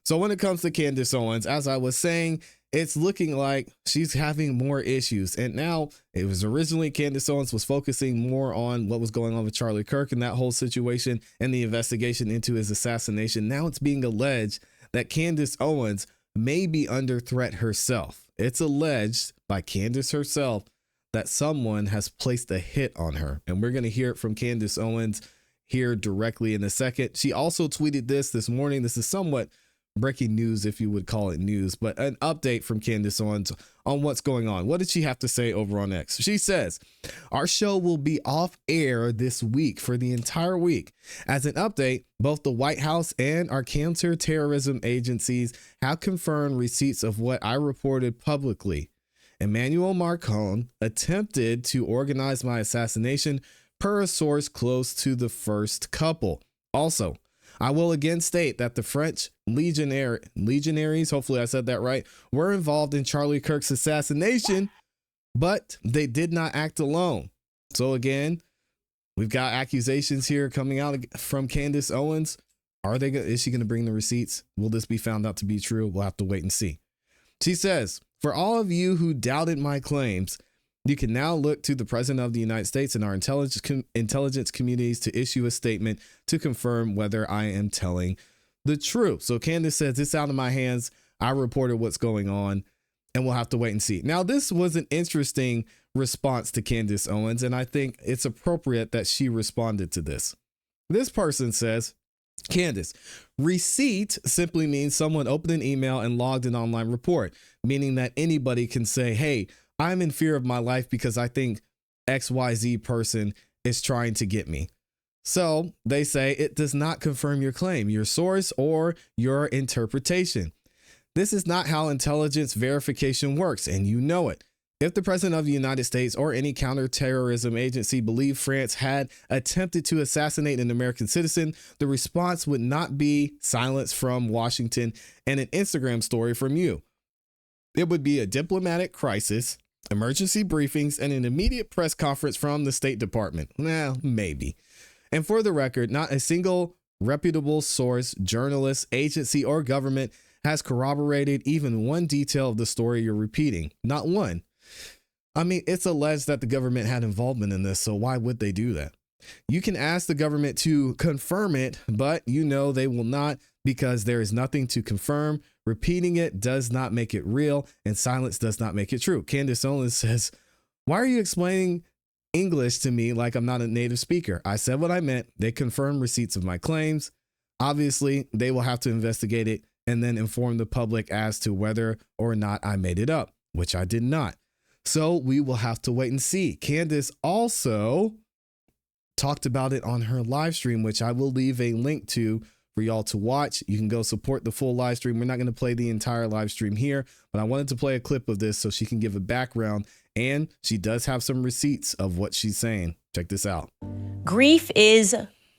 So when it comes to Candace Owens, as I was saying, it's looking like she's having more issues. And now it was originally Candace Owens was focusing more on what was going on with Charlie Kirk and that whole situation and the investigation into his assassination. Now it's being alleged that Candace Owens may be under threat herself. It's alleged by Candace herself that someone has placed a hit on her. And we're going to hear it from Candace Owens here directly in a second. She also tweeted this morning. This is somewhat breaking news, if you would call it news, but an update from Candace Owens on what's going on. What did she have to say over on X? She says, our show will be off air this week for the entire week. As an update, both the White House and our counterterrorism agencies have confirmed receipts of what I reported publicly. Emmanuel Macron attempted to organize my assassination per a source close to the first couple. Also, I will again state that the French legionaries, hopefully I said that right, were involved in Charlie Kirk's assassination, but they did not act alone. So again, we've got accusations here coming out from Candace Owens. Is she going to bring the receipts? Will this be found out to be true? We'll have to wait and see. She says, for all of you who doubted my claims, you can now look to the President of the United States and our intelligence communities to issue a statement to confirm whether I am telling the truth. So Candace says, it's out of my hands. I reported what's going on, and we'll have to wait and see. Now, this was an interesting response to Candace Owens, and I think it's appropriate that she responded to this. This person says, Candace, receipt simply means someone opened an email and logged an online report, meaning that anybody can say, hey, I'm in fear of my life because I think XYZ person is trying to get me. So they say it does not confirm your claim, your source, or your interpretation. This is not how intelligence verification works, and you know it. If the President of the United States or any counterterrorism agency believed France had attempted to assassinate an American citizen, the response would not be silence from Washington and an Instagram story from you. It would be a diplomatic crisis, emergency briefings, and an immediate press conference from the State Department. Well, maybe. And for the record, not a single reputable source, journalist, agency, or government has corroborated even one detail of the story you're repeating. Not one. I mean, it's alleged that the government had involvement in this, so why would they do that? You can ask the government to confirm it, but you know they will not because there is nothing to confirm. Repeating it does not make it real, and silence does not make it true. Candace Owens says, why are you explaining English to me like I'm not a native speaker? I said what I meant. They confirmed receipts of my claims. Obviously, they will have to investigate it and then inform the public as to whether or not I made it up, which I did not. So we will have to wait and see. Candace also talked about it on her live stream, which I will leave a link to for y'all to watch. You can go support the full live stream. We're not going to play the entire live stream here, but I wanted to play a clip of this so she can give a background, and she does have some receipts of what she's saying. Check this out. Grief is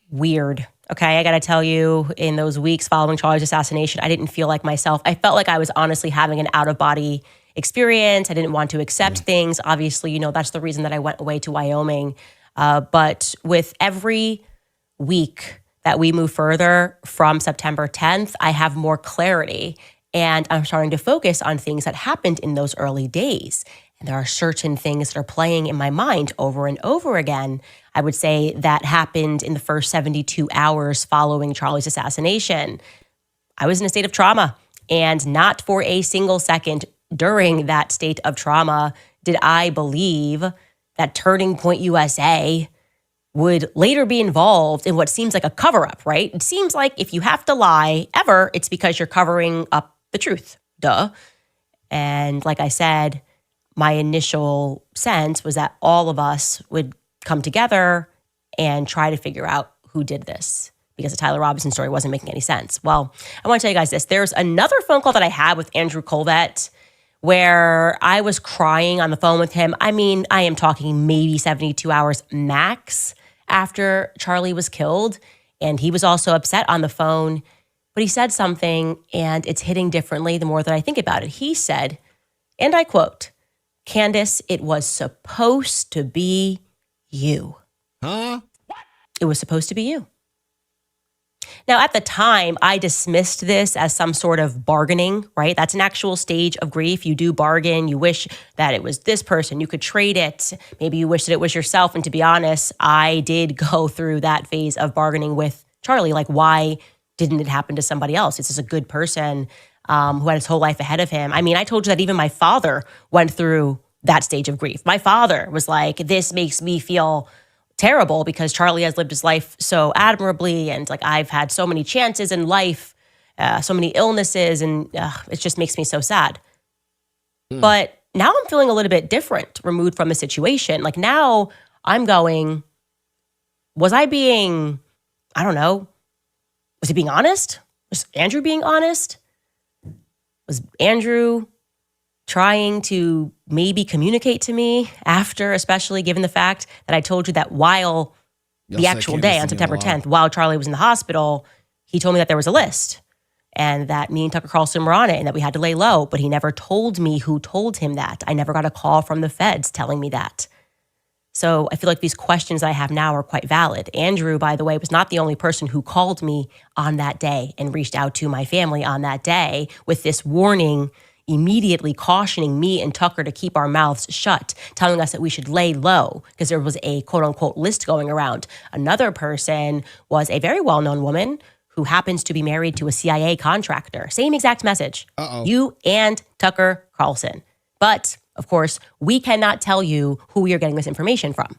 weird. Okay, I got to tell you, in those weeks following Charlie's assassination, I didn't feel like myself. I felt like I was honestly having an out-of-body experience. I didn't want to accept things. Obviously, you know, that's the reason that I went away to Wyoming. But with every week that we move further from September 10th, I have more clarity, and I'm starting to focus on things that happened in those early days. And there are certain things that are playing in my mind over and over again. I would say that happened in the first 72 hours following Charlie's assassination. I was in a state of trauma, and not for a single second during that state of trauma did I believe that Turning Point USA would later be involved in what seems like a cover-up, right? It seems like if you have to lie ever, it's because you're covering up the truth. Duh. And like I said, my initial sense was that all of us would come together and try to figure out who did this, because the Tyler Robinson story wasn't making any sense. Well, I want to tell you guys this. There's another phone call that I had with Andrew Colvett where I was crying on the phone with him. I mean, I am talking maybe 72 hours max after Charlie was killed. And he was also upset on the phone, but he said something, and it's hitting differently the more that I think about it. He said, and I quote, "Candace, it was supposed to be you." Huh? It was supposed to be you. Now, at the time, I dismissed this as some sort of bargaining, right? That's an actual stage of grief. You do bargain. You wish that it was this person. You could trade it. Maybe you wish that it was yourself. And to be honest, I did go through that phase of bargaining with Charlie. Like, why didn't it happen to somebody else? This is a good person who had his whole life ahead of him. I mean, I told you that even my father went through that stage of grief. My father was like, this makes me feel terrible because Charlie has lived his life so admirably, and like I've had so many chances in life, so many illnesses, and it just makes me so sad. But now I'm feeling a little bit different, removed from the situation. Like now I'm going, was I being, I don't know, was he being honest? Was Andrew being honest? Was Andrew trying to maybe communicate to me after, especially given the fact that I told you that while the actual day on September 10th, while Charlie was in the hospital, he told me that there was a list and that me and Tucker Carlson were on it and that we had to lay low, but he never told me who told him that. I never got a call from the feds telling me that. So I feel like these questions I have now are quite valid. Andrew, by the way, was not the only person who called me on that day and reached out to my family on that day with this warning, immediately cautioning me and Tucker to keep our mouths shut, telling us that we should lay low because there was a quote unquote list going around. Another person was a very well-known woman who happens to be married to a CIA contractor. Same exact message. You and Tucker Carlson. But of course, we cannot tell you who we are getting this information from.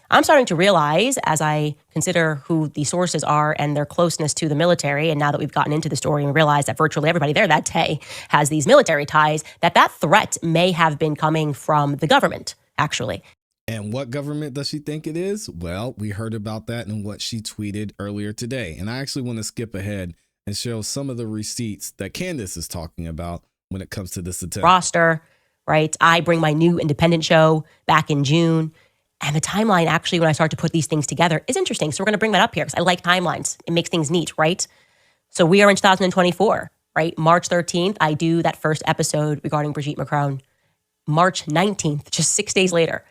I'm starting to realize, as I consider who the sources are and their closeness to the military, and now that we've gotten into the story and realized that virtually everybody there that day has these military ties, that threat may have been coming from the government, actually. And what government does she think it is? Well, we heard about that in what she tweeted earlier today. And I actually want to skip ahead and show some of the receipts that Candace is talking about when it comes to this attempt. Roster, right? I bring my new independent show back in June. And the timeline, actually, when I start to put these things together, is interesting. So we're going to bring that up here because I like timelines. It makes things neat, right? So we are in 2024, right? March 13th, I do that first episode regarding Brigitte Macron. March 19th, just 6 days later,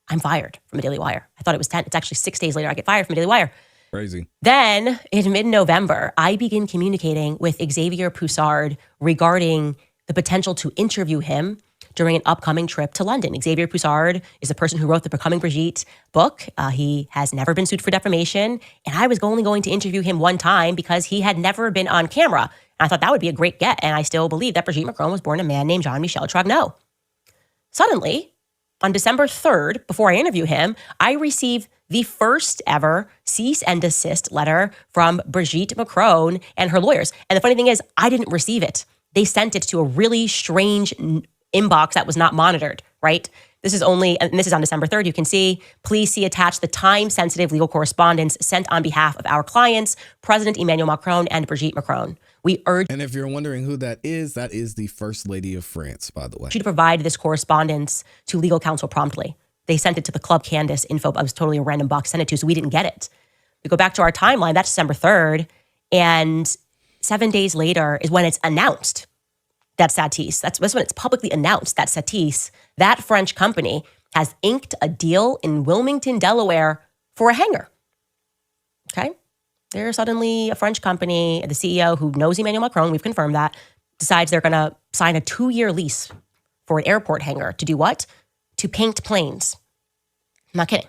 I'm fired from the Daily Wire. I thought it was 10. It's actually 6 days later I get fired from the Daily Wire. Crazy. Then in mid-November, I begin communicating with Xavier Poussard regarding the potential to interview him during an upcoming trip to London. Xavier Poussard is the person who wrote the Becoming Brigitte book. He has never been sued for defamation. And I was only going to interview him one time because he had never been on camera. And I thought that would be a great get. And I still believe that Brigitte Macron was born to a man named Jean-Michel Trogneau. Suddenly, on December 3rd, before I interview him, I receive the first ever cease and desist letter from Brigitte Macron and her lawyers. And the funny thing is, I didn't receive it. They sent it to a really strange inbox that was not monitored, right? This is on December 3rd. You can see, please see attached the time-sensitive legal correspondence sent on behalf of our clients, President Emmanuel Macron and Brigitte Macron. We urge... And if you're wondering who that is the First Lady of France, by the way. ...you to provide this correspondence to legal counsel promptly. They sent it to the Club Candace info. It was totally a random box sent it to, so we didn't get it. We go back to our timeline. That's December 3rd. And 7 days later is when it's announced that Satis, that's when it's publicly announced that Satis, that French company, has inked a deal in Wilmington, Delaware for a hangar. Okay? They're suddenly a French company, the CEO who knows Emmanuel Macron, we've confirmed that, decides they're going to sign a 2-year lease for an airport hangar to do what? To paint planes. I'm not kidding.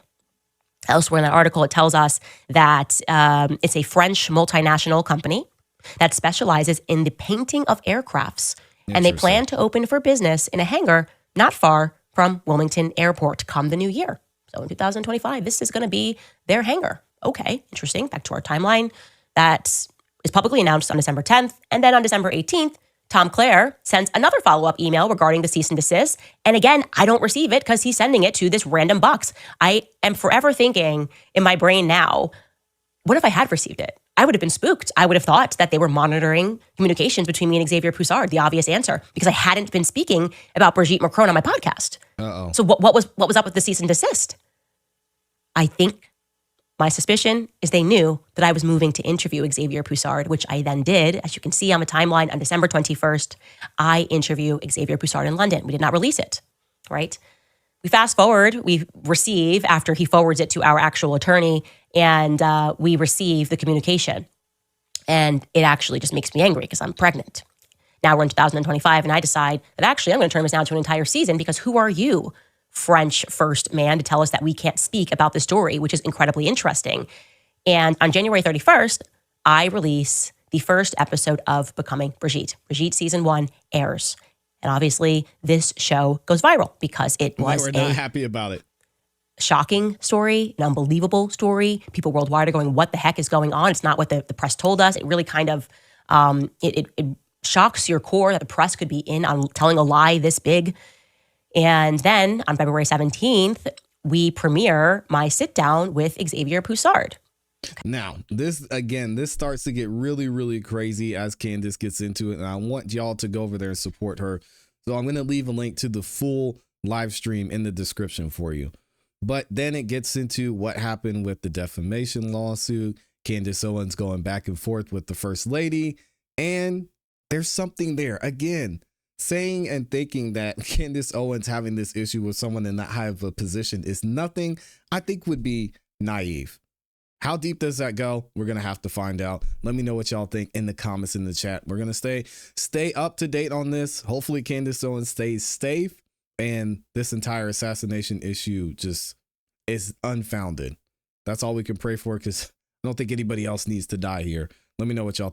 Elsewhere in that article, it tells us that it's a French multinational company that specializes in the painting of aircrafts. And they plan to open for business in a hangar not far from Wilmington Airport come the new year. So in 2025, this is going to be their hangar. Okay, interesting. Back to our timeline. That is publicly announced on December 10th. And then on December 18th, Tom Clare sends another follow-up email regarding the cease and desist. And again, I don't receive it because he's sending it to this random box. I am forever thinking in my brain now, what if I had received it? I would have been spooked. I would have thought that they were monitoring communications between me and Xavier Poussard, the obvious answer, because I hadn't been speaking about Brigitte Macron on my podcast. So what was up with the cease and desist? I think my suspicion is they knew that I was moving to interview Xavier Poussard, which I then did. As you can see on the timeline, on December 21st, I interview Xavier Poussard in London. We did not release it, right? we fast forward, we receive, after he forwards it to our actual attorney, and we receive the communication. And it actually just makes me angry because I'm pregnant. Now we're in 2025, and I decide that actually I'm going to turn this down to an entire season, because who are you, French first man, to tell us that we can't speak about the story, which is incredibly interesting. And on January 31st, I release the first episode of Becoming Brigitte. Brigitte season 1 airs. And obviously, this show goes viral because it was We're not happy about it. Shocking story, an unbelievable story. People worldwide are going, what the heck is going on? It's not what the press told us. It really kind of, it shocks your core that the press could be in on telling a lie this big. And then on February 17th, we premiere my sit down with Xavier Poussard. Now, this starts to get really, really crazy as Candace gets into it. And I want y'all to go over there and support her. So I'm going to leave a link to the full live stream in the description for you. But then it gets into what happened with the defamation lawsuit, Candace Owens going back and forth with the first lady. And there's something there. Again, saying and thinking that Candace Owens having this issue with someone in that high of a position is nothing, I think would be naive. How deep does that go? We're going to have to find out. Let me know what y'all think in the comments in the chat. We're going to stay up to date on this. Hopefully Candace Owens stays safe and this entire assassination issue just is unfounded. That's all we can pray for, because I don't think anybody else needs to die here. Let me know what y'all